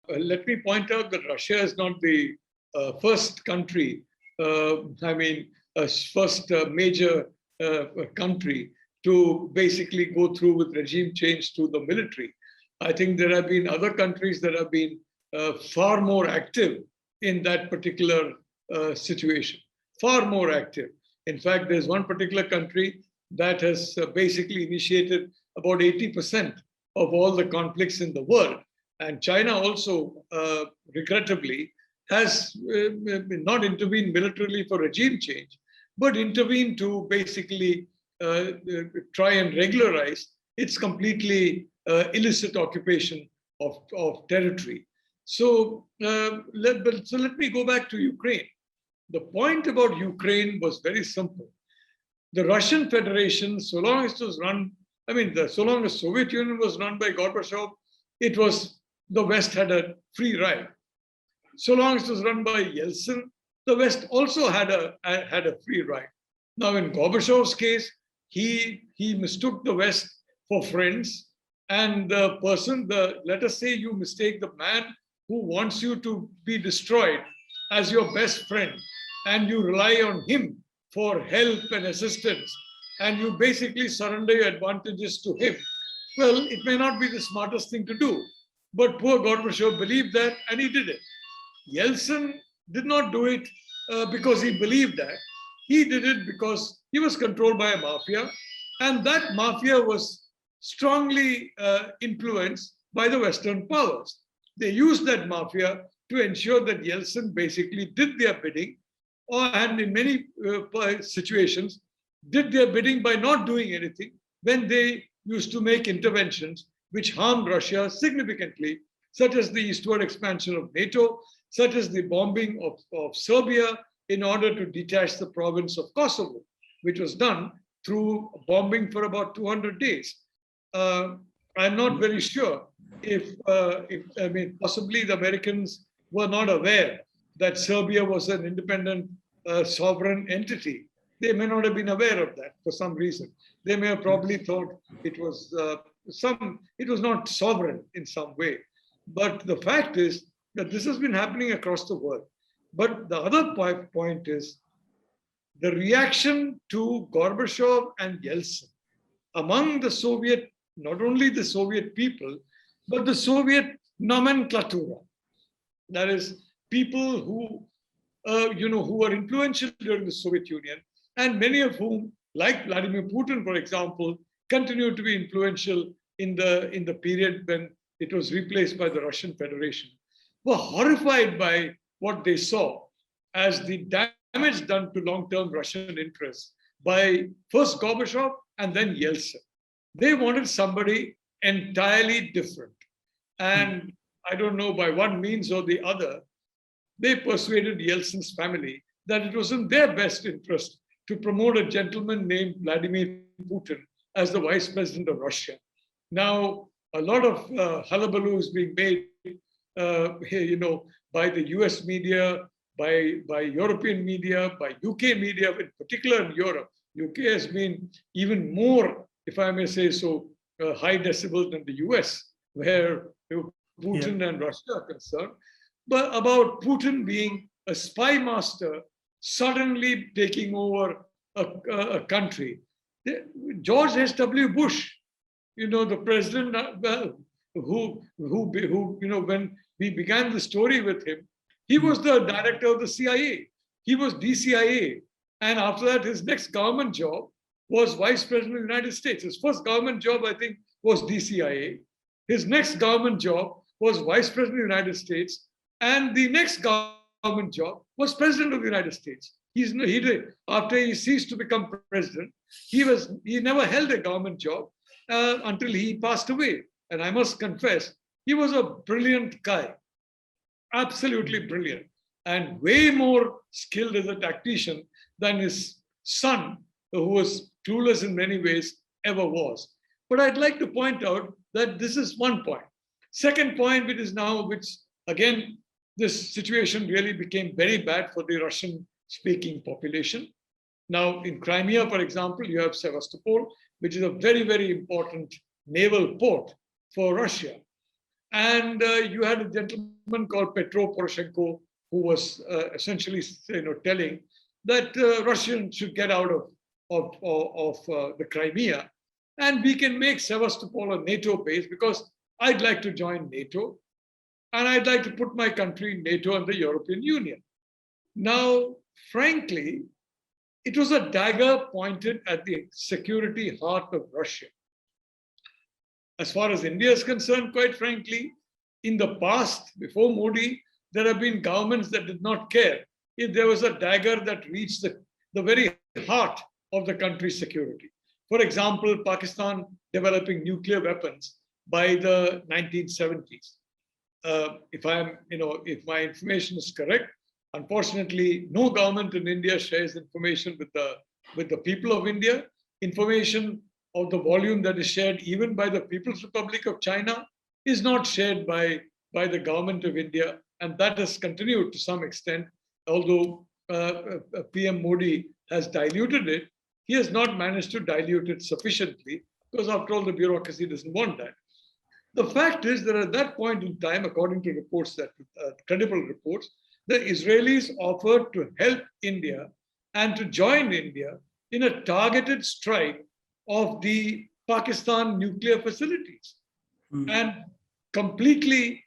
let me point out that Russia is not the first country, first major country to basically go through with regime change through the military. I think there have been other countries that have been far more active in that particular situation, far more active. In fact, there's one particular country that has basically initiated about 80% of all the conflicts in the world. And China also, regrettably, has not intervened militarily for regime change, but intervened to basically try and regularize its completely illicit occupation of territory. So let me go back to Ukraine. The point about Ukraine was very simple. The Russian Federation, so long as it was run, so long as Soviet Union was run by Gorbachev, it was the West had a free ride. So long as it was run by Yeltsin, the West also had a free ride. Now, in Gorbachev's case, he mistook the West for friends, and the person, let us say you mistake the man who wants you to be destroyed as your best friend, and you rely on him for help and assistance, and you basically surrender your advantages to him. Well, it may not be the smartest thing to do, but poor Gorbachev believed that, and he did it. Yeltsin did not do it because he believed that. He did it because he was controlled by a mafia, and that mafia was strongly influenced by the Western powers. They used that mafia to ensure that Yeltsin basically did their bidding, and in many situations, did their bidding by not doing anything when they used to make interventions which harmed Russia significantly, such as the eastward expansion of NATO, such as the bombing of Serbia in order to detach the province of Kosovo, which was done through bombing for about 200 days. I'm not very sure if possibly the Americans were not aware that Serbia was an independent sovereign entity. They may not have been aware of that for some reason. They may have probably thought it was not sovereign in some way. But the fact is that this has been happening across the world. But the other point is the reaction to Gorbachev and Yeltsin among the Soviet, not only the Soviet people, but the Soviet nomenclatura. That is, people who were influential during the Soviet Union, and many of whom, like Vladimir Putin, for example, continued to be influential in the period when it was replaced by the Russian Federation, were horrified by what they saw as the damage done to long-term Russian interests by first Gorbachev and then Yeltsin. They wanted somebody entirely different. And I don't know, by one means or the other, they persuaded Yeltsin's family that it was in their best interest to promote a gentleman named Vladimir Putin as the vice president of Russia. Now, a lot of hullabaloo is being made, by the US media, by European media, by UK media, in particular in Europe. UK has been even more, if I may say so, high decibel than the US, where Putin and Russia are concerned, but about Putin being a spy master suddenly taking over a country. George H.W. Bush, the president, who when we began the story with him, he was the director of the CIA. He was DCIA. And after that, his next government job was vice president of the United States. His first government job, I think, was DCIA. His next government job was vice president of the United States. And the next government job was president of the United States. After he ceased to become president, he never held a government job until he passed away. And I must confess, he was a brilliant guy, absolutely brilliant, and way more skilled as a tactician than his son, who was clueless in many ways, ever was. But I'd like to point out that this is one point. Second point, which again, this situation really became very bad for the Russian-speaking population. Now, in Crimea, for example, you have Sevastopol, which is a very, very important naval port for Russia. And you had a gentleman called Petro Poroshenko, who was essentially telling that Russians should get out of the Crimea, and we can make Sevastopol a NATO base because I'd like to join NATO, and I'd like to put my country in NATO and the European Union. Now, frankly, it was a dagger pointed at the security heart of Russia. As far as India is concerned, quite frankly, in the past, before Modi, there have been governments that did not care if there was a dagger that reached the very heart of the country's security. For example, Pakistan developing nuclear weapons by the 1970s. If my information is correct, unfortunately, no government in India shares information with the people of India. Information of the volume that is shared even by the People's Republic of China is not shared by the government of India, and that has continued to some extent. Although PM Modi has diluted it, he has not managed to dilute it sufficiently because, after all, the bureaucracy doesn't want that. The fact is that at that point in time, according to reports, credible reports, the Israelis offered to help India and to join India in a targeted strike of the Pakistan nuclear facilities and completely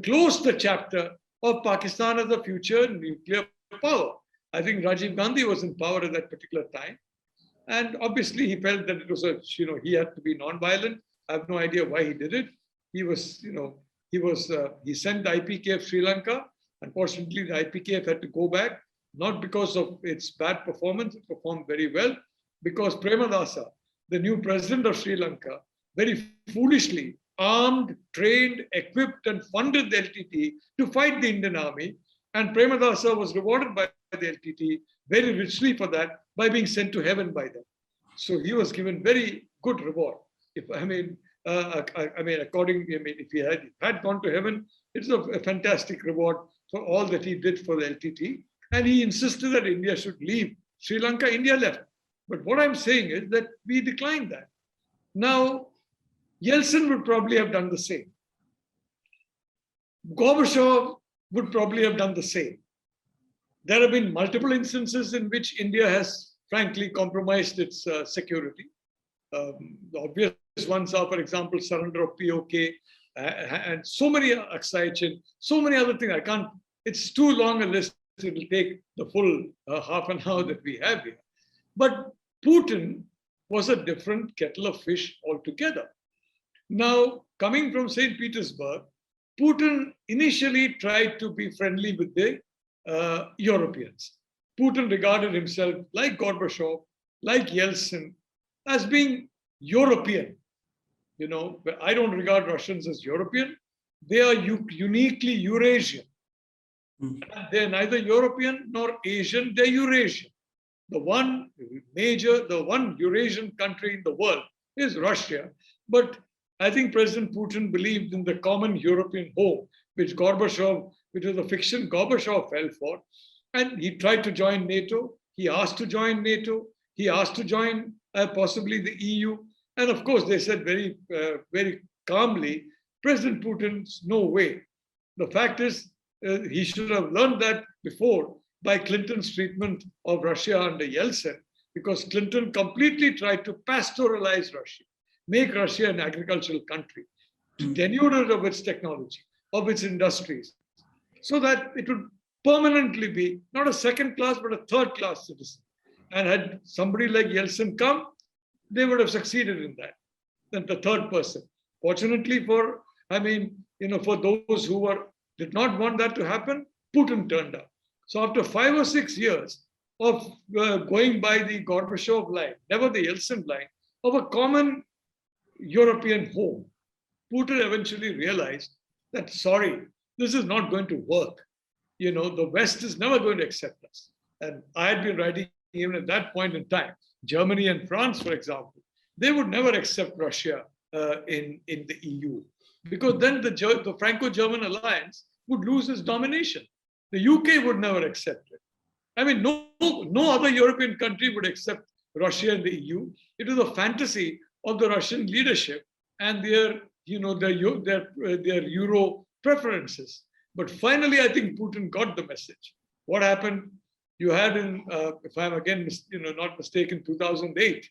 closed the chapter of Pakistan as a future nuclear power. I think Rajiv Gandhi was in power at that particular time. And obviously he felt that it was he had to be non-violent. I have no idea why he did it. He sent the IPKF Sri Lanka. Unfortunately, the IPKF had to go back, not because of its bad performance. It performed very well, because Premadasa, the new president of Sri Lanka, very foolishly armed, trained, equipped, and funded the LTT to fight the Indian army. And Premadasa was rewarded by the LTT very richly for that by being sent to heaven by them. So he was given very good reward. If he had gone to heaven, it's a fantastic reward for all that he did for the LTT. And he insisted that India should leave Sri Lanka. India left. But what I'm saying is that we declined that. Now, Yeltsin would probably have done the same. Gorbachev would probably have done the same. There have been multiple instances in which India has, frankly, compromised its security. The obvious ones are, for example, surrender of POK and so many Aksai-Chin, so many other things. It's too long a list. It will take the full half an hour that we have here. But Putin was a different kettle of fish altogether. Now, coming from St. Petersburg, Putin initially tried to be friendly with the Europeans. Putin regarded himself, like Gorbachev, like Yeltsin, as being European. I don't regard Russians as European. They are uniquely Eurasian. They're neither European nor Asian, they're Eurasian. The one Eurasian country in the world is Russia. But I think President Putin believed in the common European home, which was a fiction Gorbachev fell for. And he tried to join NATO. He asked to join NATO. He asked to join possibly the EU. And of course, they said very, very calmly, President Putin's no way. The fact is, he should have learned that before by Clinton's treatment of Russia under Yeltsin, because Clinton completely tried to pastoralize Russia, make Russia an agricultural country, to denude it of its technology, of its industries, so that it would permanently be not a second class, but a third class citizen. And had somebody like Yeltsin come, they would have succeeded in that, than the third person. Fortunately for those who did not want that to happen, Putin turned up. So after 5 or 6 years of going by the Gorbachev line, never the Yeltsin line, of a common European home, Putin eventually realized that, sorry, this is not going to work. The West is never going to accept us. And I had been writing even at that point in time, Germany and France, for example, they would never accept Russia in the EU, because then the Franco-German alliance would lose its domination. The UK would never accept it. No other European country would accept Russia in the EU. It was a fantasy of the Russian leadership and their their Euro preferences. But finally, I think Putin got the message. What happened? You had if I'm again not mistaken, 2008,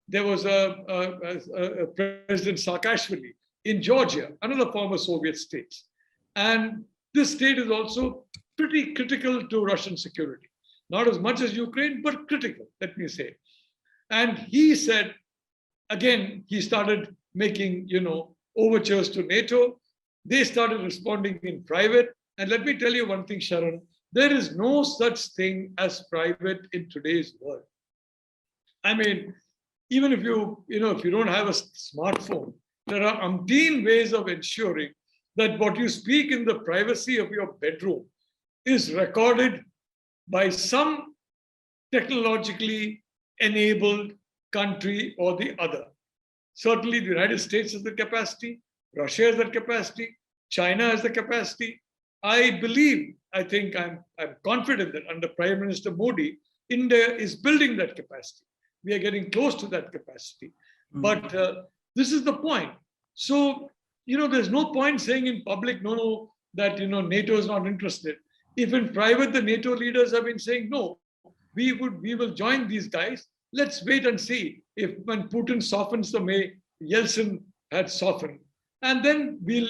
there was a President Saakashvili in Georgia, another former Soviet state. And this state is also pretty critical to Russian security. Not as much as Ukraine, but critical, let me say. And he said, again, he started making, overtures to NATO. They started responding in private. And let me tell you one thing, Sharon, there is no such thing as private in today's world. I mean, even if if you don't have a smartphone, there are umpteen ways of ensuring that what you speak in the privacy of your bedroom is recorded by some technologically enabled country or the other. Certainly, the United States has the capacity, Russia has the capacity, China has the capacity. I think I'm confident that under Prime Minister Modi, India is building that capacity. We are getting close to that capacity. But this is the point. So, there's no point saying in public, no, that, NATO is not interested. If in private, the NATO leaders have been saying, no, we will join these guys. Let's wait and see if when Putin softens the way Yeltsin had softened, and then we'll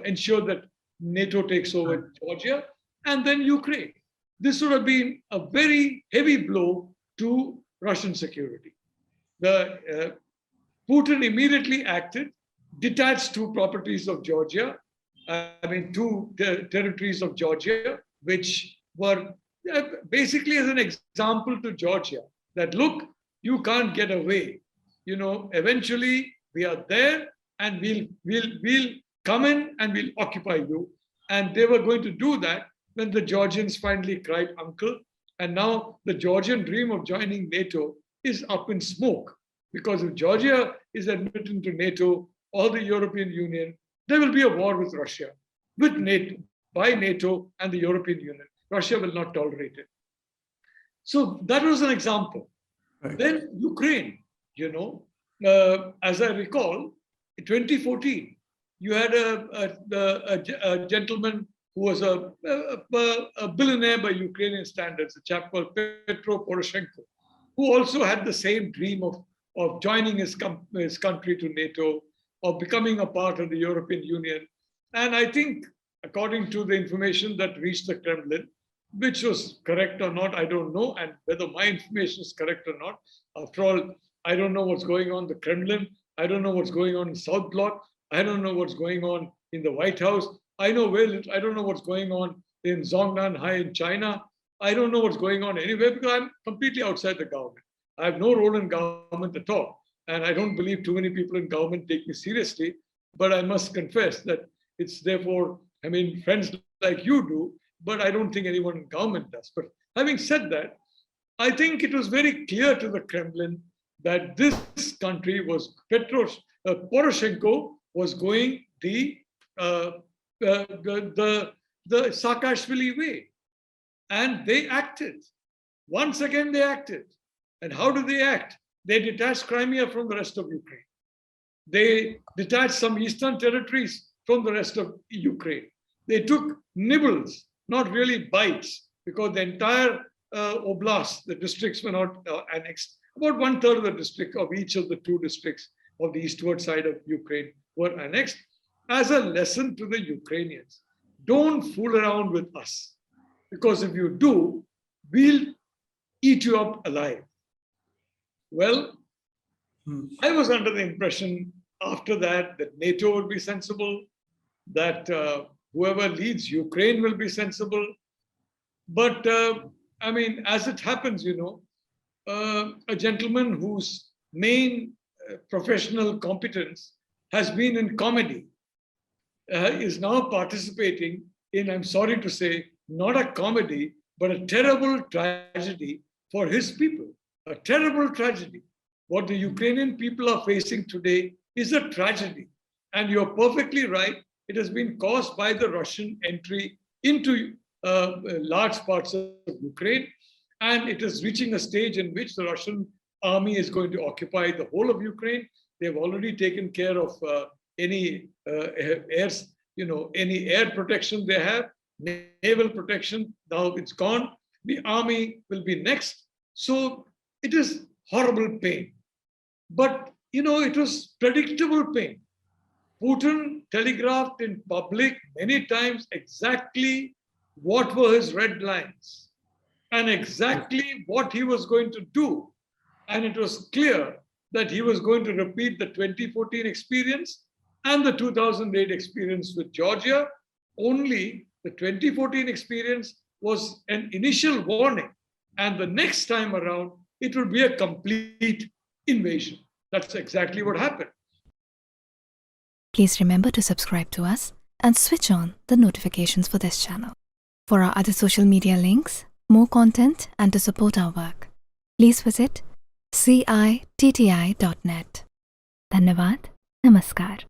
ensure that NATO takes over Georgia and then Ukraine. This would have been a very heavy blow to Russian security. Putin immediately acted, detached two properties of Georgia, two territories of Georgia, which were basically as an example to Georgia that, look, you can't get away. Eventually we are there and we'll come in and we'll occupy you. And they were going to do that when the Georgians finally cried uncle. And now the Georgian dream of joining NATO is up in smoke. Because if Georgia is admitted into NATO or the European Union, there will be a war with Russia, with NATO, by NATO and the European Union. Russia will not tolerate it. So that was an example. Right. Then Ukraine, as I recall, in 2014, you had a gentleman who was a billionaire by Ukrainian standards, a chap called Petro Poroshenko, who also had the same dream of joining his country to NATO, of becoming a part of the European Union. And I think, according to the information that reached the Kremlin, which was correct or not, I don't know, and whether my information is correct or not. After all, I don't know what's going on in the Kremlin. I don't know what's going on in South Bloc. I don't know what's going on in the White House. I don't know what's going on in Zhongnanhai in China. I don't know what's going on anywhere because I'm completely outside the government. I have no role in government at all. And I don't believe too many people in government take me seriously. But I must confess that it's therefore, friends like you do, but I don't think anyone in government does. But having said that, I think it was very clear to the Kremlin that this country was Poroshenko was going the Saakashvili way. And they acted. Once again, they acted. And how do they act? They detached Crimea from the rest of Ukraine. They detached some eastern territories from the rest of Ukraine. They took nibbles, not really bites, because the entire oblast, the districts were not annexed. About 1/3 of the district of each of the two districts of the eastward side of Ukraine were annexed as a lesson to the Ukrainians. Don't fool around with us, because if you do, we'll eat you up alive. Well, I was under the impression after that NATO will be sensible, that whoever leads Ukraine will be sensible. But as it happens, a gentleman whose main professional competence has been in comedy is now participating in, I'm sorry to say, not a comedy, but a terrible tragedy for his people. A terrible tragedy. What the Ukrainian people are facing today is a tragedy. And you're perfectly right. It has been caused by the Russian entry into large parts of Ukraine. And it is reaching a stage in which the Russian army is going to occupy the whole of Ukraine. They've already taken care of any any air protection they have, naval protection. Now it's gone. The army will be next. So it is horrible pain. But, it was predictable pain. Putin telegraphed in public many times exactly what were his red lines and exactly what he was going to do. And it was clear that he was going to repeat the 2014 experience and the 2008 experience with Georgia. Only the 2014 experience was an initial warning. And the next time around, it will be a complete invasion. That's exactly what happened. Please remember to subscribe to us and switch on the notifications for this channel. For our other social media links, more content, and to support our work, please visit citti.net. Dhanyavad. Namaskar.